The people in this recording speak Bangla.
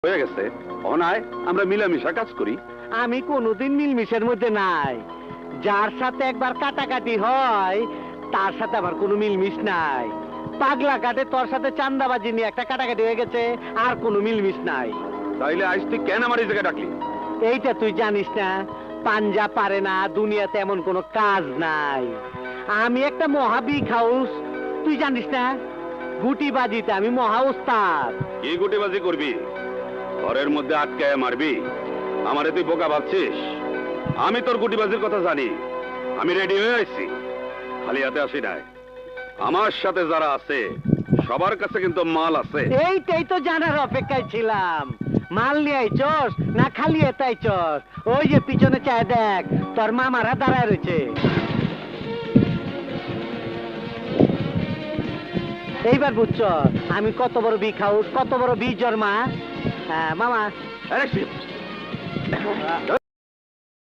হয়ে গেছে, অনায় আমরা মিলামিশা কাজ করি। আমি কোনোদিন মিলমিশের মধ্যে নাই। যার সাথে একবার কাটাকাটি হয় তার সাথে আমার কোনো মিলমিশ নাই। পাগলা কাটে তোর সাথে চান্দাবাজি নিয়ে একটা কাটাকাটি হয়ে গেছে, আর কোনো মিলমিশ নাই। তাইলে আজ তুই কেন আমার এই জায়গায় ডাকলি? এইটা তুই জানিস না, পাঞ্জা পারে না, দুনিয়াতে এমন কোনো কাজ নাই। আমি একটা মহা বিগ হাউস, তুই জানিস না? গুটিবাজিতে আমি মহা উস্তাদ। কি গুটিবাজি করবি? ঘরের মধ্যে আটকায় মারবি? আমারে তুই বোকা ভাবছিস? আমি তোর গুটিবাজির কথা জানি। আমি রেডি হয়ে আইছি, খালি হাতে আসি নাই। আমার সাথে যারা আছে সবার কাছে কিন্তু মাল আছে। এইটাই তো জানার অপেক্ষায় ছিলাম। মাল নিয়ে আইছস না খালি এতে আইছস? ওই যে পিছনে চায় দেখ, তোর মামারা দাঁড়ায় রয়েছে। এইবার বুঝছ আমি কত বড় বিগ হাউস, কত বড় বিজর মা। হ্যাঁ মামা। আরে